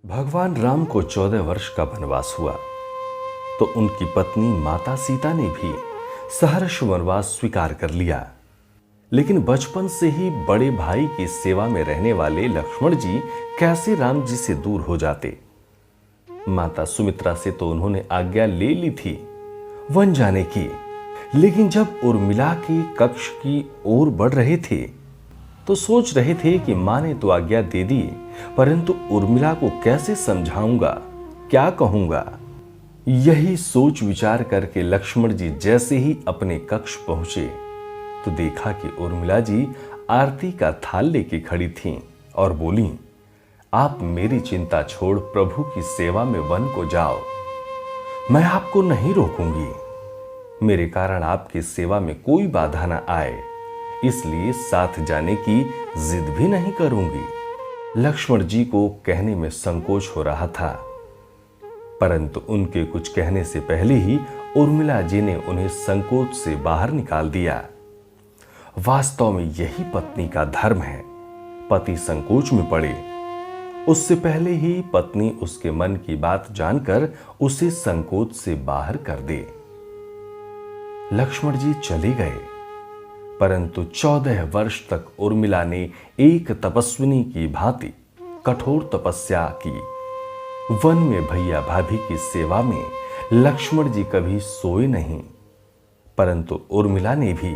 भगवान राम को 14 वर्ष का वनवास हुआ तो उनकी पत्नी माता सीता ने भी सहर्ष वनवास स्वीकार कर लिया। लेकिन बचपन से ही बड़े भाई की सेवा में रहने वाले लक्ष्मण जी कैसे राम जी से दूर हो जाते। माता सुमित्रा से तो उन्होंने आज्ञा ले ली थी वन जाने की, लेकिन जब उर्मिला के कक्ष की ओर बढ़ रहे थे तो सोच रहे थे कि मां ने तो आज्ञा दे दी, परंतु उर्मिला को कैसे समझाऊंगा, क्या कहूंगा। यही सोच विचार करके लक्ष्मण जी जैसे ही अपने कक्ष पहुंचे तो देखा कि उर्मिला जी आरती का थाल लेके खड़ी थीं और बोली, आप मेरी चिंता छोड़ प्रभु की सेवा में वन को जाओ, मैं आपको नहीं रोकूंगी। मेरे कारण आपकी सेवा में कोई बाधा ना आए, इसलिए साथ जाने की जिद भी नहीं करूंगी। लक्ष्मण जी को कहने में संकोच हो रहा था, परंतु उनके कुछ कहने से पहले ही उर्मिला जी ने उन्हें संकोच से बाहर निकाल दिया। वास्तव में यही पत्नी का धर्म है, पति संकोच में पड़े उससे पहले ही पत्नी उसके मन की बात जानकर उसे संकोच से बाहर कर दे। लक्ष्मण जी चले गए, परंतु 14 वर्ष तक उर्मिला ने एक तपस्विनी की भांति कठोर तपस्या की। वन में भैया भाभी की सेवा में लक्ष्मण जी कभी सोए नहीं, परंतु उर्मिला ने भी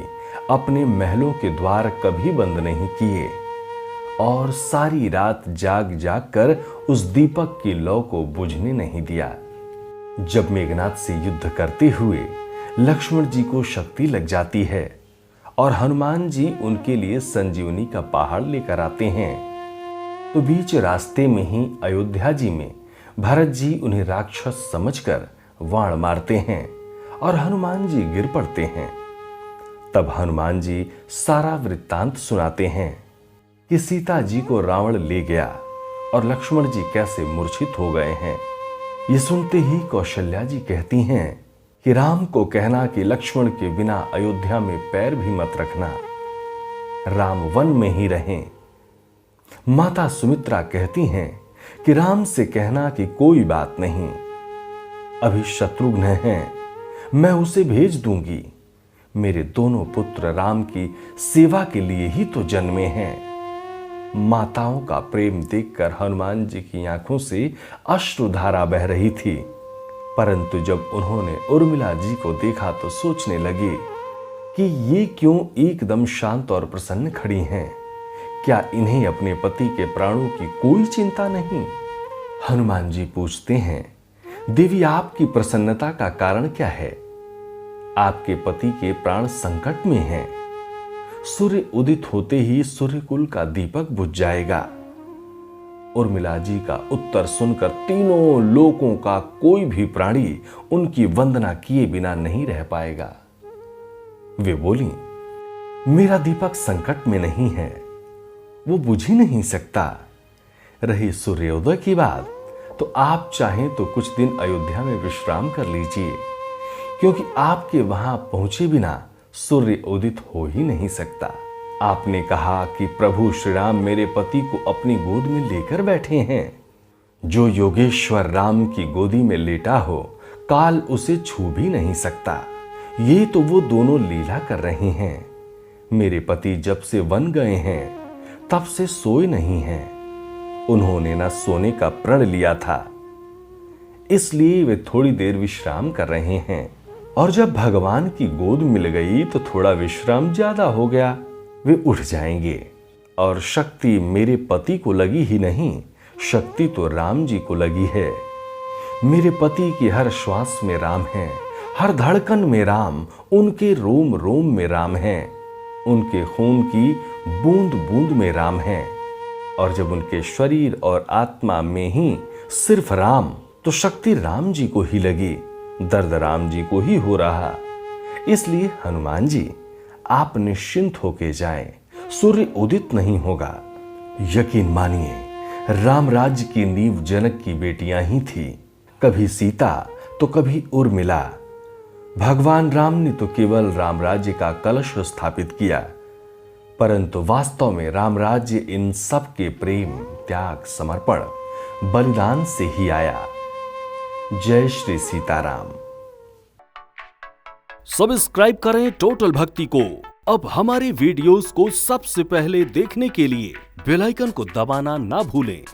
अपने महलों के द्वार कभी बंद नहीं किए और सारी रात जाग जाग कर उस दीपक की लौ को बुझने नहीं दिया। जब मेघनाथ से युद्ध करते हुए लक्ष्मण जी को शक्ति लग जाती है और हनुमान जी उनके लिए संजीवनी का पहाड़ लेकर आते हैं, तो बीच रास्ते में ही अयोध्या जी में भरत जी उन्हें राक्षस समझकर वाण मारते हैं और हनुमान जी गिर पड़ते हैं। तब हनुमान जी सारा वृत्तांत सुनाते हैं कि सीता जी को रावण ले गया और लक्ष्मण जी कैसे मूर्छित हो गए हैं। ये सुनते ही कौशल्या जी कहती हैं कि राम को कहना कि लक्ष्मण के बिना अयोध्या में पैर भी मत रखना, राम वन में ही रहें। माता सुमित्रा कहती हैं कि राम से कहना कि कोई बात नहीं, अभी शत्रुघ्न है, मैं उसे भेज दूंगी। मेरे दोनों पुत्र राम की सेवा के लिए ही तो जन्मे हैं। माताओं का प्रेम देखकर हनुमान जी की आंखों से अश्रुधारा बह रही थी, परंतु जब उन्होंने उर्मिला जी को देखा तो सोचने लगे कि ये क्यों एकदम शांत और प्रसन्न खड़ी हैं। क्या इन्हें अपने पति के प्राणों की कोई चिंता नहीं? हनुमान जी पूछते हैं, देवी आपकी प्रसन्नता का कारण क्या है? आपके पति के प्राण संकट में हैं। सूर्य उदित होते ही सूर्यकुल का दीपक बुझ जाएगा। उर्मिला जी का उत्तर सुनकर तीनों लोकों का कोई भी प्राणी उनकी वंदना किए बिना नहीं रह पाएगा। वे बोली, मेरा दीपक संकट में नहीं है, वो बुझ ही नहीं सकता। रही सूर्योदय की बात, तो आप चाहें तो कुछ दिन अयोध्या में विश्राम कर लीजिए, क्योंकि आपके वहां पहुंचे बिना सूर्य उदित हो ही नहीं सकता। आपने कहा कि प्रभु श्री राम मेरे पति को अपनी गोद में लेकर बैठे हैं। जो योगेश्वर राम की गोदी में लेटा हो, काल उसे छू भी नहीं सकता। ये तो वो दोनों लीला कर रहे हैं। मेरे पति जब से वन गए हैं तब से सोए नहीं हैं। उन्होंने ना सोने का प्रण लिया था, इसलिए वे थोड़ी देर विश्राम कर रहे हैं। और जब भगवान की गोद मिल गई तो थोड़ा विश्राम ज्यादा हो गया, वे उठ जाएंगे। और शक्ति मेरे पति को लगी ही नहीं, शक्ति तो राम जी को लगी है। मेरे पति की हर श्वास में राम है, हर धड़कन में राम, उनके रोम रोम में राम है, उनके खून की बूंद बूंद में राम है। और जब उनके शरीर और आत्मा में ही सिर्फ राम, तो शक्ति राम जी को ही लगी, दर्द राम जी को ही हो रहा। इसलिए हनुमान जी आप निश्चिंत होके जाएं, सूर्य उदित नहीं होगा। यकीन मानिए, राम राज्य की नींव जनक की बेटियां ही थी, कभी सीता तो कभी उर्मिला। भगवान राम ने तो केवल राम राज्य का कलश स्थापित किया, परंतु वास्तव में रामराज्य इन सब के प्रेम, त्याग, समर्पण, बलिदान से ही आया। जय श्री सीताराम। सब्सक्राइब करें टोटल भक्ति को। अब हमारे वीडियोस को सबसे पहले देखने के लिए बेल आइकन को दबाना ना भूलें।